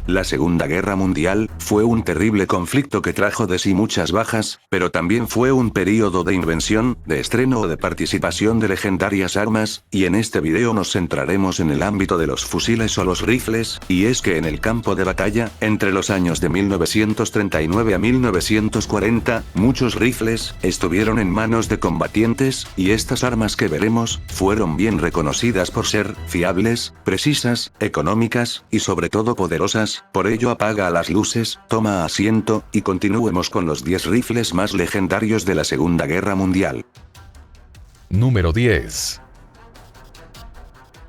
La Segunda Guerra Mundial fue un terrible conflicto que trajo de sí muchas bajas, pero también fue un período de invención, de estreno o de participación de legendarias armas, y en este video nos centraremos en el ámbito de los fusiles o los rifles, y es que en el campo de batalla, entre los años de 1939 a 1940, muchos rifles estuvieron en manos de combatientes, y estas armas que veremos fueron bien reconocidas por ser fiables, precisas, económicas, y sobre todo poderosas. Por ello apaga las luces, toma asiento, y continuemos con los 10 rifles más legendarios de la Segunda Guerra Mundial. Número 10.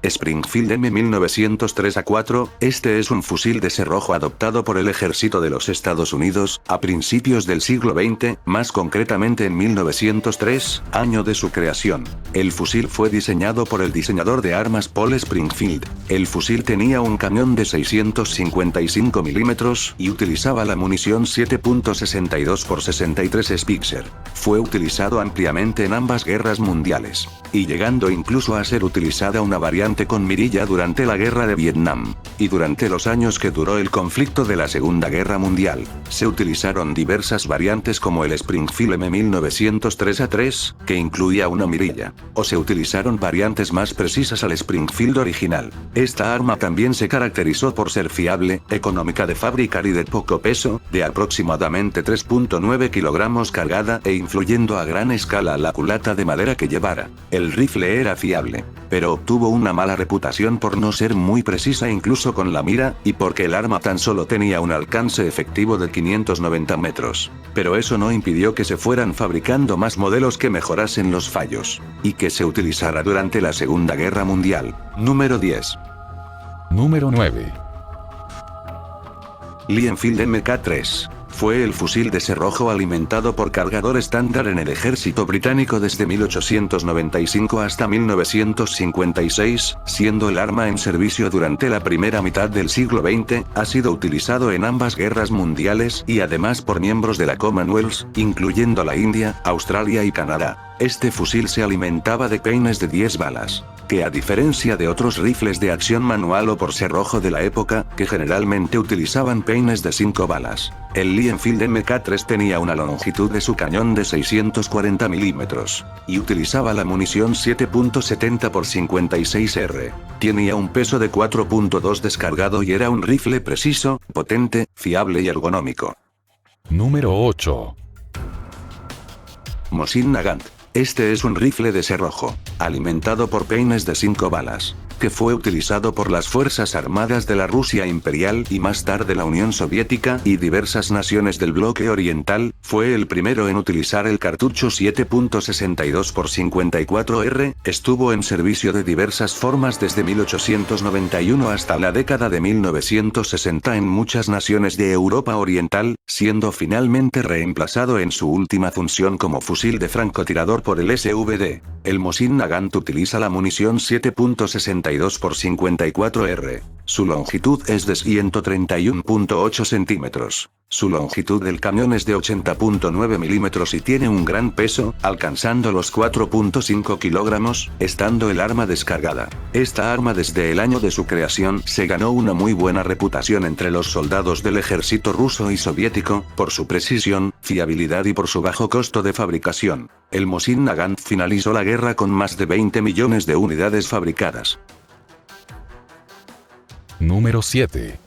Springfield M1903A4, este es un fusil de cerrojo adoptado por el ejército de los Estados Unidos, a principios del siglo XX, más concretamente en 1903, año de su creación. El fusil fue diseñado por el diseñador de armas Paul Springfield. El fusil tenía un cañón de 655 milímetros y utilizaba la munición 7.62 x 63 Spitzer. Fue utilizado ampliamente en ambas guerras mundiales, y llegando incluso a ser utilizada una variante con mirilla durante la guerra de Vietnam. Y durante los años que duró el conflicto de la Segunda Guerra Mundial, se utilizaron diversas variantes como el Springfield M1903A3, que incluía una mirilla, o se utilizaron variantes más precisas al Springfield original. Esta arma también se caracterizó por ser fiable, económica de fabricar y de poco peso, de aproximadamente 3.9 kilogramos cargada e influyendo a gran escala la culata de madera que llevara. El rifle era fiable, pero obtuvo una mala reputación por no ser muy precisa incluso con la mira, y porque el arma tan solo tenía un alcance efectivo de 590 metros. Pero eso no impidió que se fueran fabricando más modelos que mejorasen los fallos, y que se utilizara durante la Segunda Guerra Mundial. Número 10. Número 9. Lee Enfield Mk3. Fue el fusil de cerrojo alimentado por cargador estándar en el ejército británico desde 1895 hasta 1956, siendo el arma en servicio durante la primera mitad del siglo XX, ha sido utilizado en ambas guerras mundiales y además por miembros de la Commonwealth, incluyendo la India, Australia y Canadá. Este fusil se alimentaba de peines de 10 balas, que a diferencia de otros rifles de acción manual o por cerrojo de la época, que generalmente utilizaban peines de 5 balas, el Lee Enfield Mk3 tenía una longitud de su cañón de 640 milímetros, y utilizaba la munición 7.70 x 56 R. Tenía un peso de 4.2 descargado y era un rifle preciso, potente, fiable y ergonómico. Número 8. Mosin Nagant. Este es un rifle de cerrojo, alimentado por peines de 5 balas, que fue utilizado por las Fuerzas Armadas de la Rusia Imperial y más tarde la Unión Soviética y diversas naciones del bloque oriental. Fue el primero en utilizar el cartucho 7.62 x 54 R, estuvo en servicio de diversas formas desde 1891 hasta la década de 1960 en muchas naciones de Europa Oriental, siendo finalmente reemplazado en su última función como fusil de francotirador por el SVD. El Mosin Nagant utiliza la munición 7.62 x 54 R. Su longitud es de 131.8 centímetros. Su longitud del cañón es de 80.9 milímetros y tiene un gran peso, alcanzando los 4.5 kilogramos, estando el arma descargada. Esta arma desde el año de su creación se ganó una muy buena reputación entre los soldados del ejército ruso y soviético, por su precisión, fiabilidad y por su bajo costo de fabricación. El Mosin Nagant finalizó la guerra con más de 20 millones de unidades fabricadas. Número 7.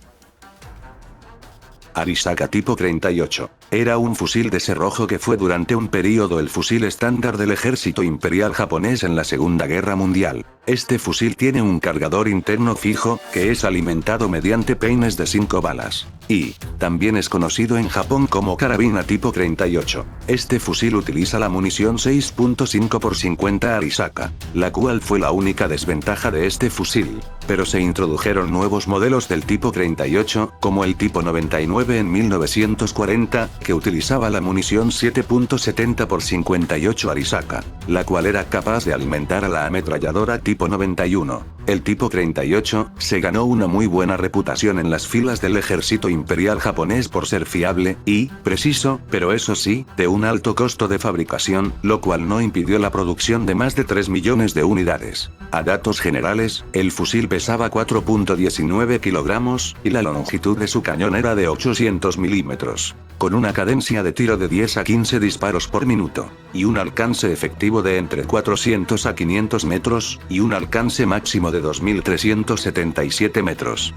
Arisaka tipo 38. Era un fusil de cerrojo que fue durante un período el fusil estándar del ejército imperial japonés en la Segunda Guerra Mundial. Este fusil tiene un cargador interno fijo, que es alimentado mediante peines de 5 balas. Y también es conocido en Japón como carabina tipo 38. Este fusil utiliza la munición 6.5 x 50 Arisaka, la cual fue la única desventaja de este fusil. Pero se introdujeron nuevos modelos del tipo 38, como el tipo 99 en 1940, que utilizaba la munición 7.70 x 58 Arisaka, la cual era capaz de alimentar a la ametralladora tipo 91. El tipo 38 se ganó una muy buena reputación en las filas del ejército imperial japonés por ser fiable y preciso, pero eso sí, de un alto costo de fabricación, lo cual no impidió la producción de más de 3 millones de unidades. A datos generales, el fusil pesaba 4.19 kilogramos, y la longitud de su cañón era de 800 milímetros. Con una cadencia de tiro de 10 a 15 disparos por minuto, y un alcance efectivo de entre 400 a 500 metros, y un alcance máximo de 2.377 metros.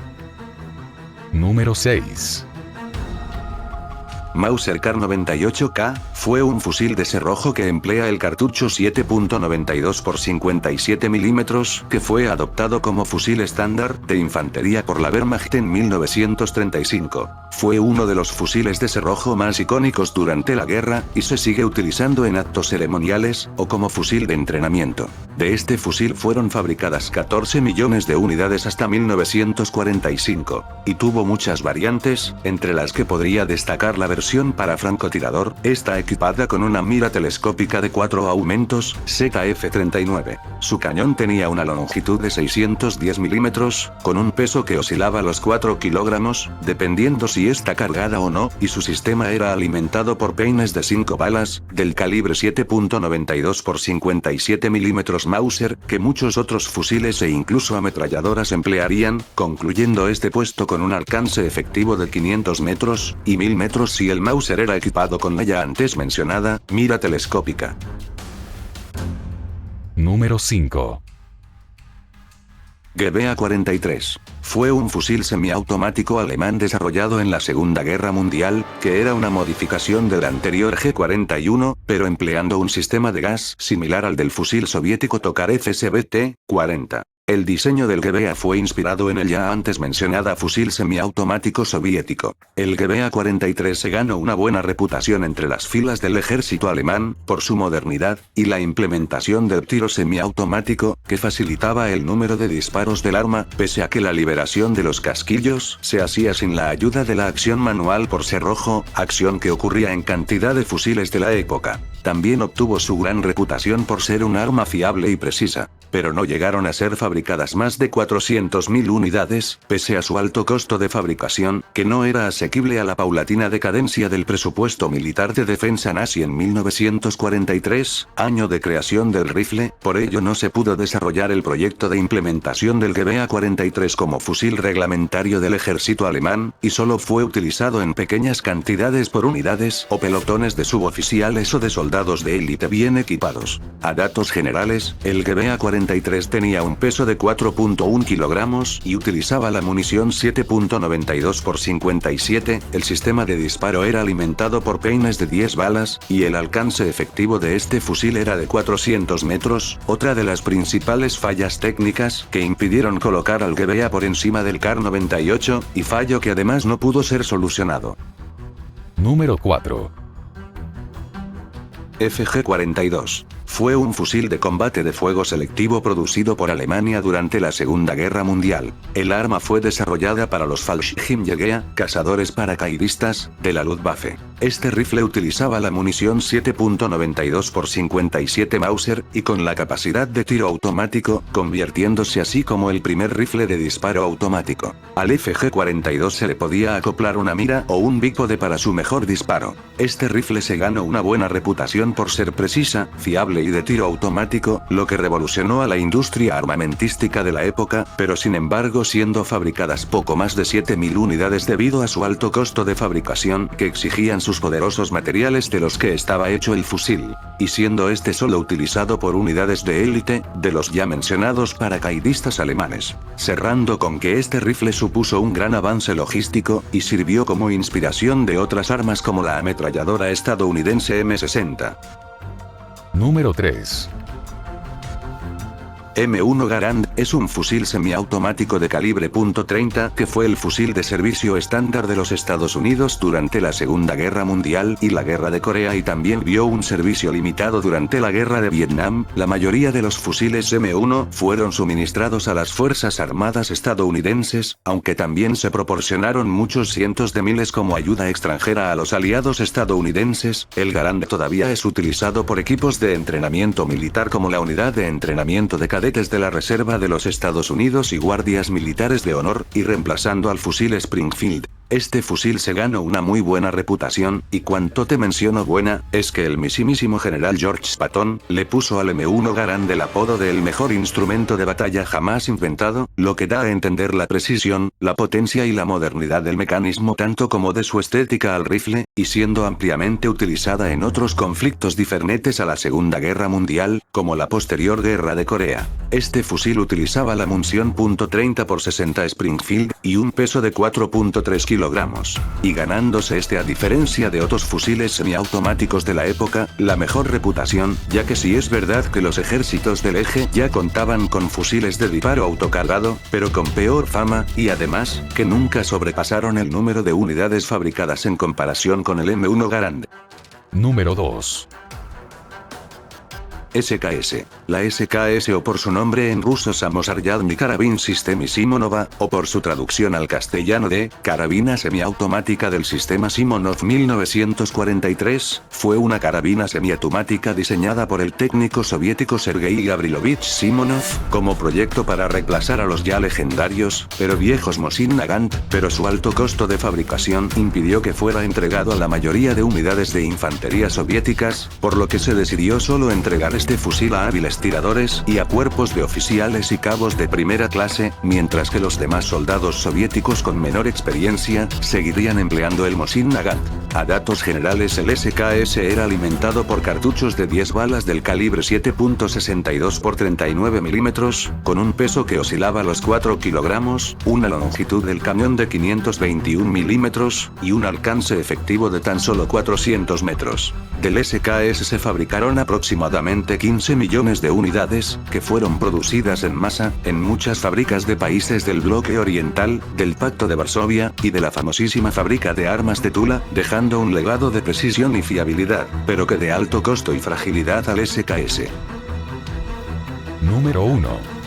Número 6. Mauser Kar-98K, fue un fusil de cerrojo que emplea el cartucho 7.92 x 57 mm, que fue adoptado como fusil estándar de infantería por la Wehrmacht en 1935. Fue uno de los fusiles de cerrojo más icónicos durante la guerra, y se sigue utilizando en actos ceremoniales, o como fusil de entrenamiento. De este fusil fueron fabricadas 14 millones de unidades hasta 1945, y tuvo muchas variantes, entre las que podría destacar la versión para francotirador. Está equipada con una mira telescópica de 4 aumentos, ZF-39. Su cañón tenía una longitud de 610 milímetros, con un peso que oscilaba los 4 kilogramos, dependiendo si está cargada o no, y su sistema era alimentado por peines de 5 balas, del calibre 7.92 x 57 milímetros Mauser, que muchos otros fusiles e incluso ametralladoras emplearían, concluyendo este puesto con un alcance efectivo de 500 metros, y 1000 metros si el Mauser era equipado con la ya antes mencionada mira telescópica. Número 5. GBA-43. Fue un fusil semiautomático alemán desarrollado en la Segunda Guerra Mundial, que era una modificación del anterior G41, pero empleando un sistema de gas similar al del fusil soviético Tokarev SBT-40. El diseño del GBA fue inspirado en el ya antes mencionada fusil semiautomático soviético. El GBA-43 se ganó una buena reputación entre las filas del ejército alemán, por su modernidad, y la implementación del tiro semiautomático, que facilitaba el número de disparos del arma, pese a que la liberación de los casquillos se hacía sin la ayuda de la acción manual por cerrojo, acción que ocurría en cantidad de fusiles de la época. También obtuvo su gran reputación por ser un arma fiable y precisa, pero no llegaron a ser fabricadas más de 400.000 unidades, pese a su alto costo de fabricación, que no era asequible a la paulatina decadencia del presupuesto militar de defensa nazi en 1943, año de creación del rifle. Por ello no se pudo desarrollar el proyecto de implementación del GBA-43 como fusil reglamentario del ejército alemán, y solo fue utilizado en pequeñas cantidades por unidades o pelotones de suboficiales o de soldados de élite bien equipados. A datos generales, el GBA-43 tenía un peso de 4.1 kilogramos y utilizaba la munición 7.92 x 57, el sistema de disparo era alimentado por peines de 10 balas, y el alcance efectivo de este fusil era de 400 metros, otra de las principales fallas técnicas que impidieron colocar al GBA por encima del Kar-98, y fallo que además no pudo ser solucionado. Número 4. FG-42. Fue un fusil de combate de fuego selectivo producido por Alemania durante la Segunda Guerra Mundial. El arma fue desarrollada para los Fallschirmjäger, cazadores paracaidistas, de la Luftwaffe. Este rifle utilizaba la munición 7.92 x 57 Mauser, y con la capacidad de tiro automático, convirtiéndose así como el primer rifle de disparo automático. Al FG-42 se le podía acoplar una mira o un bípode para su mejor disparo. Este rifle se ganó una buena reputación por ser precisa, fiable y de tiro automático, lo que revolucionó a la industria armamentística de la época, pero sin embargo siendo fabricadas poco más de 7.000 unidades debido a su alto costo de fabricación que exigían sus poderosos materiales de los que estaba hecho el fusil, y siendo este solo utilizado por unidades de élite, de los ya mencionados paracaidistas alemanes. Cerrando con que este rifle supuso un gran avance logístico, y sirvió como inspiración de otras armas como la ametralladora estadounidense M60. Número 3. M1 Garand es un fusil semiautomático de calibre .30 que fue el fusil de servicio estándar de los Estados Unidos durante la Segunda Guerra Mundial y la Guerra de Corea, y también vio un servicio limitado durante la Guerra de Vietnam. La mayoría de los fusiles M1 fueron suministrados a las Fuerzas Armadas estadounidenses, aunque también se proporcionaron muchos cientos de miles como ayuda extranjera a los aliados estadounidenses. El Garand todavía es utilizado por equipos de entrenamiento militar como la Unidad de Entrenamiento de Cadetes cadetes de la Reserva de los Estados Unidos y guardias militares de honor, y reemplazando al fusil Springfield. Este fusil se ganó una muy buena reputación, y cuanto te menciono buena, es que el mismísimo general George Patton le puso al M1 Garand el apodo de el mejor instrumento de batalla jamás inventado, lo que da a entender la precisión, la potencia y la modernidad del mecanismo tanto como de su estética al rifle, y siendo ampliamente utilizada en otros conflictos diferentes a la Segunda Guerra Mundial, como la posterior Guerra de Corea. Este fusil utilizaba la munición .30 x 60 Springfield, y un peso de 4.3 kilogramos. Y ganándose a diferencia de otros fusiles semiautomáticos de la época, la mejor reputación, ya que sí es verdad que los ejércitos del eje ya contaban con fusiles de disparo autocargado, pero con peor fama, y además, que nunca sobrepasaron el número de unidades fabricadas en comparación con el M1 Garand. Número 2. SKS. La SKS, o por su nombre en ruso Samozaryadny Karabin System Simonova, o por su traducción al castellano de carabina semiautomática del sistema Simonov 1943, fue una carabina semiautomática diseñada por el técnico soviético Sergei Gavrilovich Simonov, como proyecto para reemplazar a los ya legendarios, pero viejos Mosin Nagant, pero su alto costo de fabricación impidió que fuera entregado a la mayoría de unidades de infantería soviéticas, por lo que se decidió solo entregar este fusil a hábiles tiradores y a cuerpos de oficiales y cabos de primera clase, mientras que los demás soldados soviéticos con menor experiencia seguirían empleando el Mosin Nagant. A datos generales, el SKS era alimentado por cartuchos de 10 balas del calibre 7.62 x 39 mm, con un peso que oscilaba los 4 kilogramos, una longitud del cañón de 521 mm, y un alcance efectivo de tan solo 400 metros. Del SKS se fabricaron aproximadamente 15 millones de unidades, que fueron producidas en masa, en muchas fábricas de países del bloque oriental, del Pacto de Varsovia, y de la famosísima fábrica de armas de Tula, dejando un legado de precisión y fiabilidad, pero que de alto costo y fragilidad al SKS. Número 1.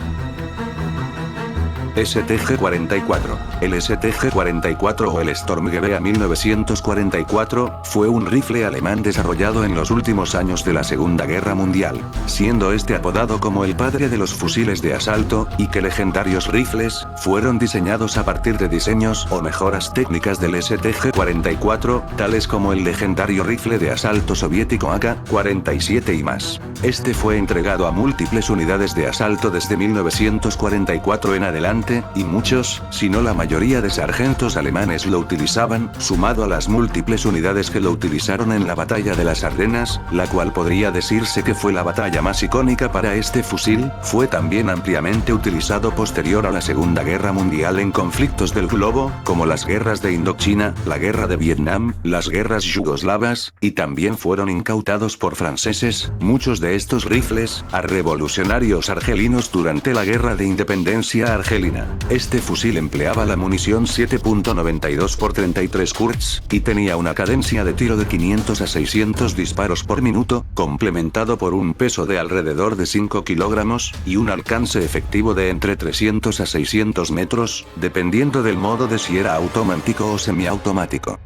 STG-44. El STG-44 o el Sturmgewehr 1944, fue un rifle alemán desarrollado en los últimos años de la Segunda Guerra Mundial, siendo este apodado como el padre de los fusiles de asalto, y que legendarios rifles, fueron diseñados a partir de diseños o mejoras técnicas del STG-44, tales como el legendario rifle de asalto soviético AK-47 y más. Este fue entregado a múltiples unidades de asalto desde 1944 en adelante, y muchos, si no la mayoría de sargentos alemanes lo utilizaban, sumado a las múltiples unidades que lo utilizaron en la batalla de las Ardenas, la cual podría decirse que fue la batalla más icónica para este fusil. Fue también ampliamente utilizado posterior a la Segunda Guerra Mundial en conflictos del globo, como las guerras de Indochina, la guerra de Vietnam, las guerras yugoslavas, y también fueron incautados por franceses, muchos de estos rifles, a revolucionarios argelinos durante la Guerra de Independencia argelina. Este fusil empleaba la munición 7.92 x 33 Kurz, y tenía una cadencia de tiro de 500 a 600 disparos por minuto, complementado por un peso de alrededor de 5 kilogramos, y un alcance efectivo de entre 300 a 600 metros, dependiendo del modo de si era automático o semiautomático.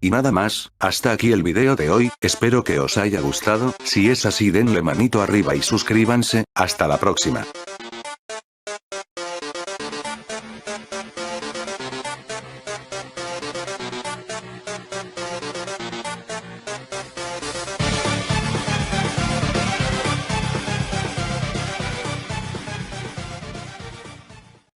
Y nada más, hasta aquí el video de hoy, espero que os haya gustado, si es así denle manito arriba y suscríbanse, hasta la próxima.